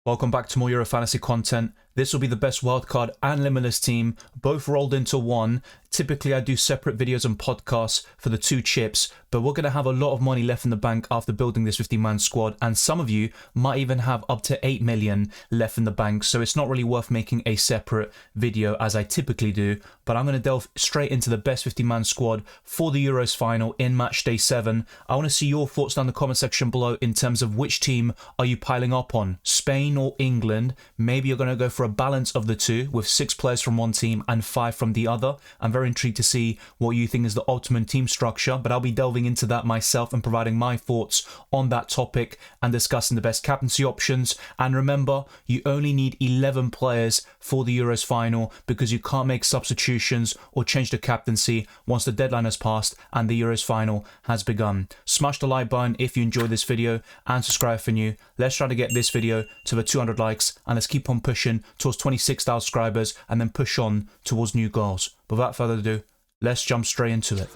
Welcome back to more Euro Fantasy content. This will be the best wildcard and limitless team, both rolled into one. Typically, I do separate videos and podcasts for the two chips, but we're going to have a lot of money left in the bank after building this 50-man squad, and some of you might even have up to 8 million left in the bank, so it's not really worth making a separate video as I typically do, but I'm going to delve straight into the best 50-man squad for the Euros final in Matchday 7. I want to see your thoughts down in the comment section below in terms of which team are you piling up on, Spain or England. Maybe you're going to go for a balance of the two with 6 players from one team and 5 from the other. I'm very intrigued to see what you think is the optimum team structure, but I'll be delving into that myself and providing my thoughts on that topic and discussing the best captaincy options. And remember, you only need 11 players for the Euros final because you can't make substitutions or change the captaincy once the deadline has passed and the Euros final has begun. Smash the like button if you enjoyed this video and subscribe for new. Let's try to get this video to the 200 likes and let's keep on pushing towards 26,000 subscribers and then push on towards new goals. But without further ado, let's jump straight into it.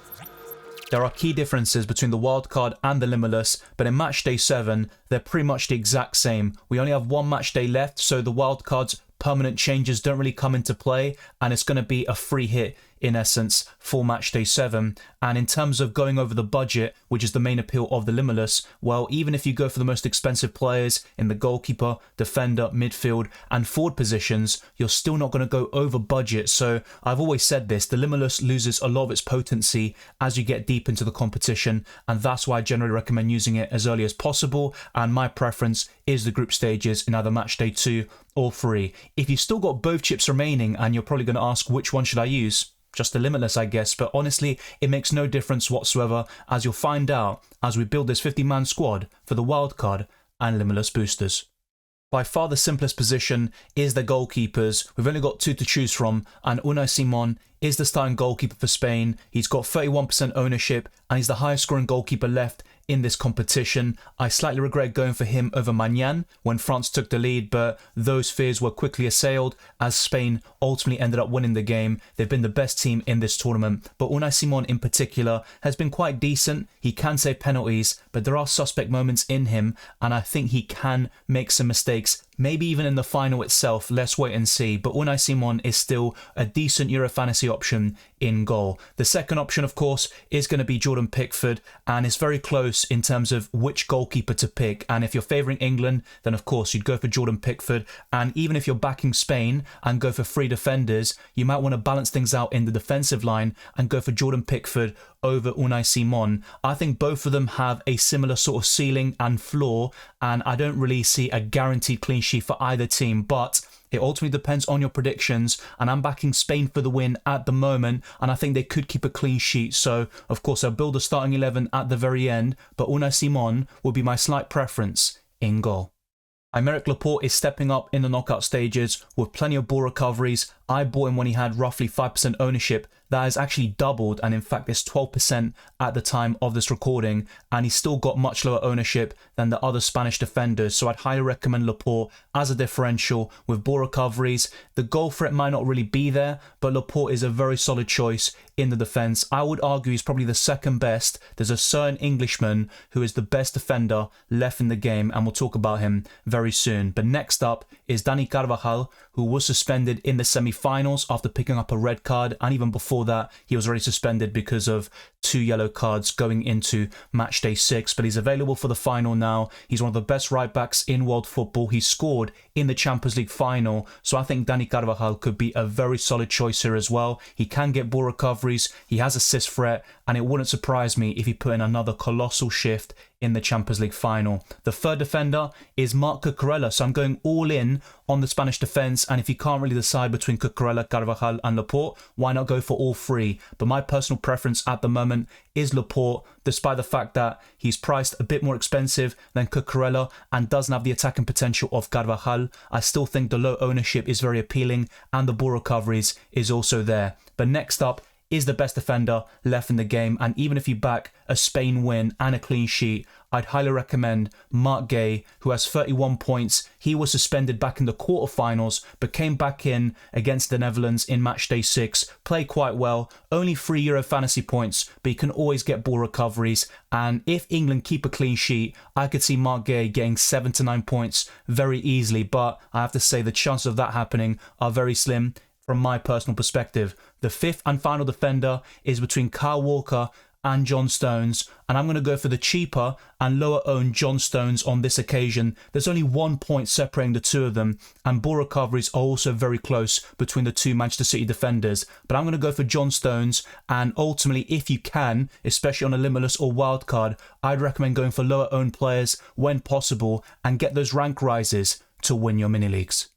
There are key differences between the wildcard and the limitless, but in Matchday 7, they're pretty much the exact same. We only have one matchday left, so the wildcard's permanent changes don't really come into play, and it's going to be a free hit in essence for Matchday 7. And in terms of going over the budget, which is the main appeal of the limitless, well, even if you go for the most expensive players in the goalkeeper, defender, midfield and forward positions, you're still not going to go over budget. So I've always said this, the limitless loses a lot of its potency as you get deep into the competition, and that's why I generally recommend using it as early as possible, and my preference is the group stages in either Matchday 2 or 3. If you've still got both chips remaining and you're probably going to ask which one should I use, just the limitless, I guess, but honestly, it makes no difference whatsoever, as you'll find out as we build this 50-man squad for the wildcard and limitless boosters. By far the simplest position is the goalkeepers. We've only got 2 to choose from, and Unai Simon is the starting goalkeeper for Spain. He's got 31% ownership, and he's the highest scoring goalkeeper left in this competition. I slightly regret going for him over Magnan when France took the lead, but those fears were quickly assailed as Spain ultimately ended up winning the game. They've been the best team in this tournament, but Unai Simon in particular has been quite decent. He can save penalties, but there are suspect moments in him, and I think he can make some mistakes, maybe even in the final itself. Let's wait and see, but Unai Simon is still a decent Euro fantasy option in goal. The second option, of course, is going to be Jordan Pickford, and it's very close in terms of which goalkeeper to pick. And if you're favouring England, then of course you'd go for Jordan Pickford, and even if you're backing Spain and go for 3 defenders, you might want to balance things out in the defensive line and go for Jordan Pickford over Unai Simon. I think both of them have a similar sort of ceiling and floor, and I don't really see a guaranteed clean sheet for either team, but it ultimately depends on your predictions, and I'm backing Spain for the win at the moment, and I think they could keep a clean sheet. So, of course, I'll build a starting 11 at the very end, but Unai Simon will be my slight preference in goal. Aymeric Laporte is stepping up in the knockout stages with plenty of ball recoveries. I bought him when he had roughly 5% ownership. That has actually doubled, and in fact it's 12% at the time of this recording, and he's still got much lower ownership than the other Spanish defenders, so I'd highly recommend Laporte as a differential with ball recoveries. The goal threat might not really be there, but Laporte is a very solid choice in the defence. I would argue he's probably the second best. There's a certain Englishman who is the best defender left in the game, and we'll talk about him very soon. But next up is Dani Carvajal, who was suspended in the semi-finals after picking up a red card, and even before that he was already suspended because of 2 yellow cards going into Matchday 6, but he's available for the final now. He's one of the best right backs in world football. He scored in the Champions League final, so I think Dani Carvajal could be a very solid choice here as well. He can get ball recoveries, he has assist threat, and it wouldn't surprise me if he put in another colossal shift in the Champions League final. The third defender is Marc Cucurella, so I'm going all in on the Spanish defence, and if you can't really decide between Cucurella, Carvajal and Laporte, why not go for all 3? But my personal preference at the moment is Laporte, despite the fact that he's priced a bit more expensive than Cucurella and doesn't have the attacking potential of Carvajal. I still think the low ownership is very appealing and the ball recoveries is also there. But next up is the best defender left in the game, and even if you back a Spain win and a clean sheet, I'd highly recommend Marc Guéhi, who has 31 points. He was suspended back in the quarterfinals, but came back in against the Netherlands in Matchday 6, played quite well, only 3 Euro fantasy points, but he can always get ball recoveries, and if England keep a clean sheet, I could see Marc Guéhi getting 7 to 9 points very easily, but I have to say the chances of that happening are very slim from my personal perspective. The fifth and final defender is between Kyle Walker and John Stones, and I'm going to go for the cheaper and lower owned John Stones on this occasion. There's only 1 point separating the two of them, and ball recoveries are also very close between the two Manchester City defenders, but I'm going to go for John Stones, and ultimately, if you can, especially on a limitless or wildcard, I'd recommend going for lower owned players when possible and get those rank rises to win your mini leagues.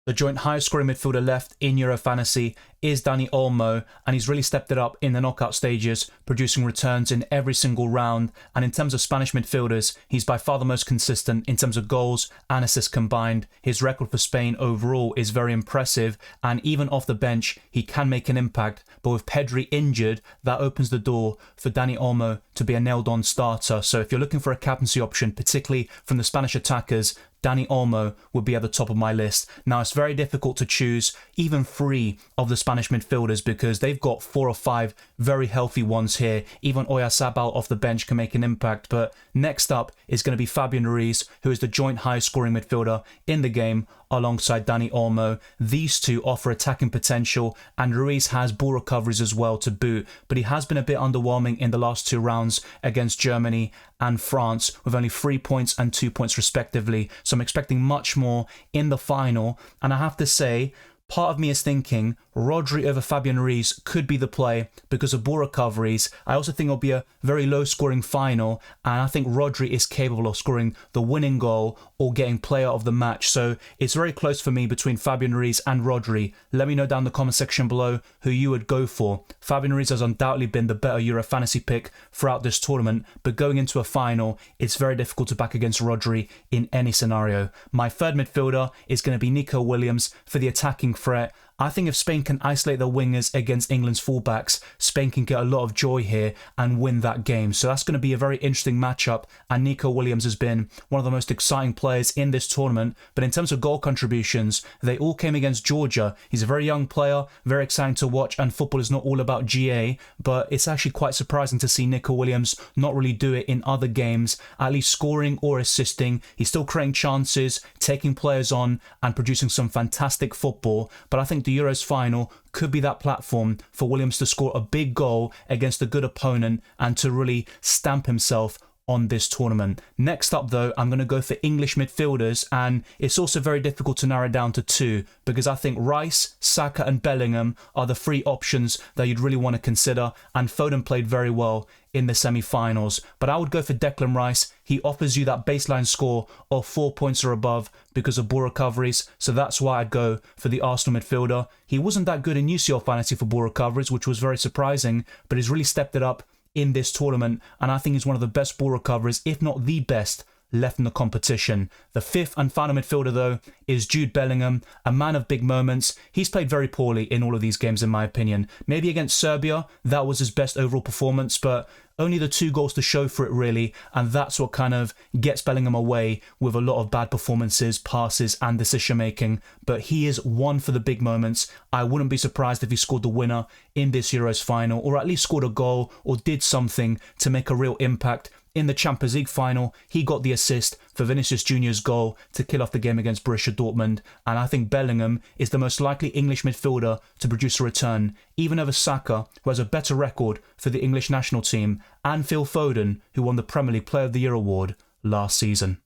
The joint highest scoring midfielder left in Euro Fantasy is Dani Olmo, and he's really stepped it up in the knockout stages, producing returns in every single round. And in terms of Spanish midfielders, he's by far the most consistent in terms of goals and assists combined. His record for Spain overall is very impressive, and even off the bench, he can make an impact. But with Pedri injured, that opens the door for Dani Olmo to be a nailed-on starter. So if you're looking for a captaincy option, particularly from the Spanish attackers, Dani Olmo would be at the top of my list. Now, it's very difficult to choose even 3 of the Spanish midfielders because they've got 4 or 5 very healthy ones here. Even Oyarzabal off the bench can make an impact. But next up is going to be Fabian Ruiz, who is the joint highest scoring midfielder in the game alongside Dani Olmo. These two offer attacking potential, and Ruiz has ball recoveries as well to boot, but he has been a bit underwhelming in the last 2 rounds against Germany and France, with only 3 points and 2 points respectively. So I'm expecting much more in the final, and I have to say, part of me is thinking Rodri over Fabian Ruiz could be the play because of ball recoveries. I also think it'll be a very low scoring final, and I think Rodri is capable of scoring the winning goal or getting player of the match. So it's very close for me between Fabian Ruiz and Rodri. Let me know down in the comment section below who you would go for. Fabian Ruiz has undoubtedly been the better Euro fantasy pick throughout this tournament, but going into a final, it's very difficult to back against Rodri in any scenario. My third midfielder is going to be Nico Williams for the attacking threat. I think if Spain can isolate their wingers against England's fullbacks, Spain can get a lot of joy here and win that game. So that's going to be a very interesting matchup, and Nico Williams has been one of the most exciting players in this tournament. But in terms of goal contributions, they all came against Georgia. He's a very young player, very exciting to watch, and football is not all about GA, but it's actually quite surprising to see Nico Williams not really do it in other games, at least scoring or assisting. He's still creating chances, taking players on, and producing some fantastic football. But I think the Euros final could be that platform for Williams to score a big goal against a good opponent and to really stamp himself on this tournament. Next up though, I'm going to go for English midfielders, and it's also very difficult to narrow down to 2 because I think Rice, Saka and Bellingham are the 3 options that you'd really want to consider, and Foden played very well in the semi-finals. But I would go for Declan Rice. He offers you that baseline score of 4 points or above because of ball recoveries, so that's why I'd go for the Arsenal midfielder. He wasn't that good in UCL fantasy for ball recoveries, which was very surprising, but he's really stepped it up in this tournament, and I think he's one of the best ball recoverers, if not the best, left in the competition. The fifth and final midfielder though is Jude Bellingham, a man of big moments. He's played very poorly in all of these games in my opinion. Maybe against Serbia, that was his best overall performance, but only the 2 goals to show for it really, and that's what kind of gets Bellingham away with a lot of bad performances, passes and decision making. But he is one for the big moments. I wouldn't be surprised if he scored the winner in this Euros final, or at least scored a goal or did something to make a real impact. In the Champions League final, he got the assist for Vinicius Junior's goal to kill off the game against Borussia Dortmund, and I think Bellingham is the most likely English midfielder to produce a return, even over Saka, who has a better record for the English national team, and Phil Foden, who won the Premier League Player of the Year award last season.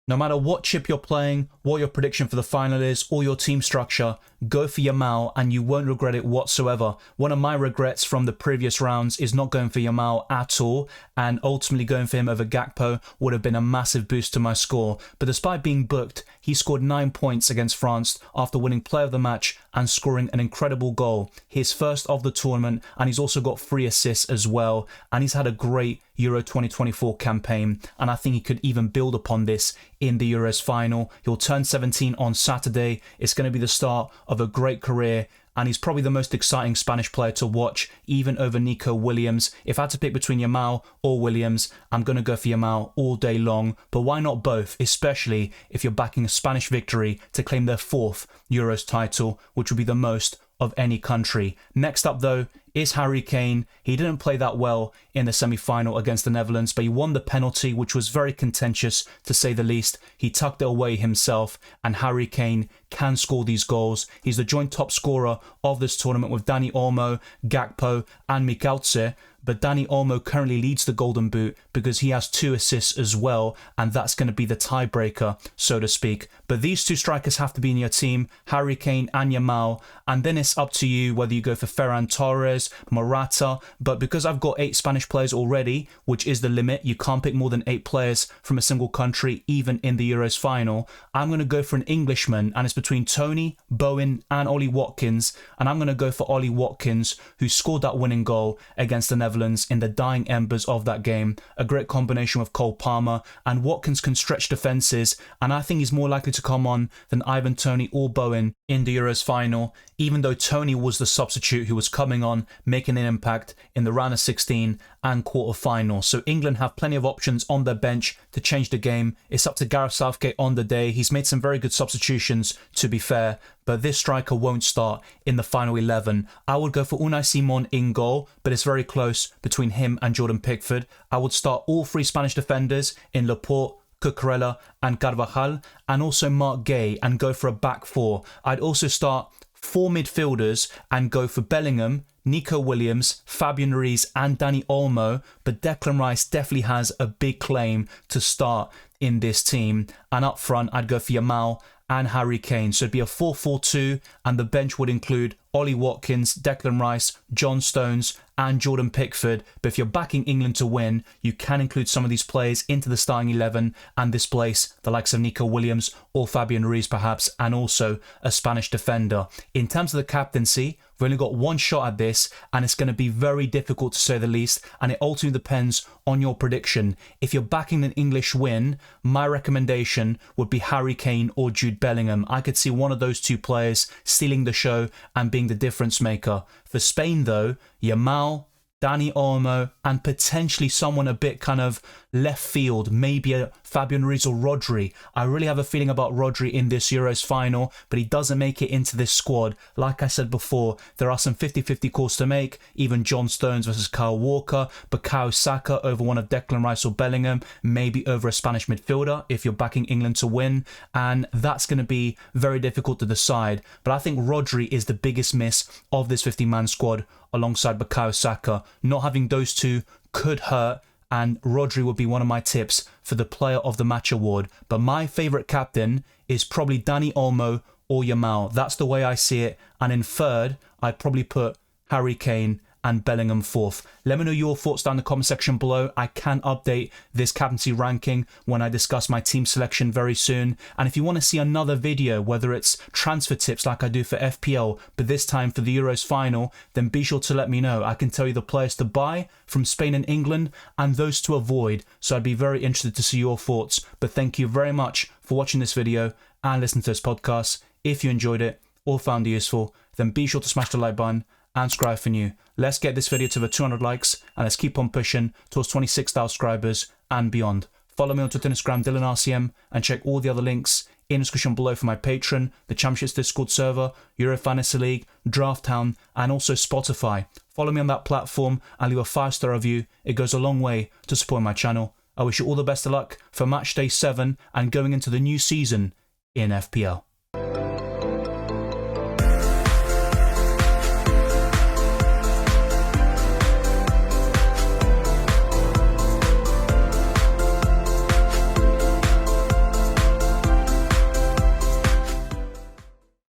No matter what chip you're playing, what your prediction for the final is, or your team structure, go for Yamal and you won't regret it whatsoever. One of my regrets from the previous rounds is not going for Yamal at all, and ultimately going for him over Gakpo would have been a massive boost to my score. But despite being booked, he scored 9 points against France after winning player of the match and scoring an incredible goal, his first of the tournament, and he's also got 3 assists as well, and he's had a great Euro 2024 campaign, and I think he could even build upon this in the Euros final. He'll turn 17 on Saturday. It's going to be the start of a great career, and he's probably the most exciting Spanish player to watch, even over Nico Williams. If I had to pick between Yamal or Williams, I'm going to go for Yamal all day long, but why not both, especially if you're backing a Spanish victory to claim their 4th Euros title, which would be the most of any country. Next up though is Harry Kane. He didn't play that well in the semi-final against the Netherlands, but he won the penalty, which was very contentious to say the least. He tucked it away himself, and Harry Kane can score these goals. He's the joint top scorer of this tournament with Dani Olmo, Gakpo and Mikkelce, but Dani Olmo currently leads the Golden Boot because he has 2 assists as well, and that's going to be the tiebreaker, so to speak. But these 2 strikers have to be in your team, Harry Kane and Yamal, and then it's up to you whether you go for Ferran Torres, Morata, but because I've got 8 Spanish players already, which is the limit, you can't pick more than 8 players from a single country, even in the Euros final, I'm going to go for an Englishman, and it's between Tony, Bowen and Ollie Watkins, and I'm going to go for Ollie Watkins, who scored that winning goal against the Netherlands in the dying embers of that game. A great combination with Cole Palmer, and Watkins can stretch defences, and I think he's more likely to come on than Ivan Toney or Bowen in the Euros final, even though Toney was the substitute who was coming on, making an impact in the round of 16 and quarter-final. So England have plenty of options on their bench to change the game. It's up to Gareth Southgate on the day. He's made some very good substitutions, to be fair, but this striker won't start in the final 11. I would go for Unai Simon in goal, but it's very close between him and Jordan Pickford. I would start all 3 Spanish defenders in Laporte, Cucurella and Carvajal, and also Mark Gay, and go for a back 4. I'd also start 4 midfielders and go for Bellingham, Nico Williams, Fabian Ruiz and Dani Olmo, but Declan Rice definitely has a big claim to start in this team. And up front, I'd go for Yamal and Harry Kane. So it'd be a 4-4-2, and the bench would include Ollie Watkins, Declan Rice, John Stones and Jordan Pickford. But if you're backing England to win, you can include some of these players into the starting 11 and displace the likes of Nico Williams or Fabian Ruiz perhaps, and also a Spanish defender. In terms of the captaincy, we've only got 1 shot at this, and it's going to be very difficult to say the least, and it ultimately depends on your prediction. If you're backing an English win, my recommendation would be Harry Kane or Jude Bellingham. I could see one of those 2 players stealing the show and being the difference maker. For Spain though, Yamal, Dani Olmo, and potentially someone a bit kind of left field, maybe a Fabian Ruiz or Rodri. I really have a feeling about Rodri in this Euros final, but he doesn't make it into this squad. Like I said before, there are some 50-50 calls to make, even John Stones versus Kyle Walker, Bukayo Saka over one of Declan Rice or Bellingham, maybe over a Spanish midfielder if you're backing England to win, and that's going to be very difficult to decide. But I think Rodri is the biggest miss of this 50-man squad alongside Bukayo Saka. Not having those 2 could hurt, and Rodri would be one of my tips for the Player of the Match award. But my favourite captain is probably Dani Olmo or Yamal. That's the way I see it. And in third, I'd probably put Harry Kane and Bellingham 4th. Let me know your thoughts down in the comment section below. I can update this captaincy ranking when I discuss my team selection very soon. And if you want to see another video, whether it's transfer tips like I do for FPL, but this time for the Euros final, then be sure to let me know. I can tell you the players to buy from Spain and England and those to avoid. So I'd be very interested to see your thoughts. But thank you very much for watching this video and listening to this podcast. If you enjoyed it or found it useful, then be sure to smash the like button and subscribe for new. Let's get this video to the 200 likes, and let's keep on pushing towards 26,000 subscribers and beyond. Follow me on Twitter and Instagram, DylanRCM, and check all the other links in the description below for my Patreon, the Championships Discord server, Euro Fantasy League, Draft Town, and also Spotify. Follow me on that platform and leave a 5-star review. It goes a long way to support my channel. I wish you all the best of luck for Matchday 7 and going into the new season in FPL.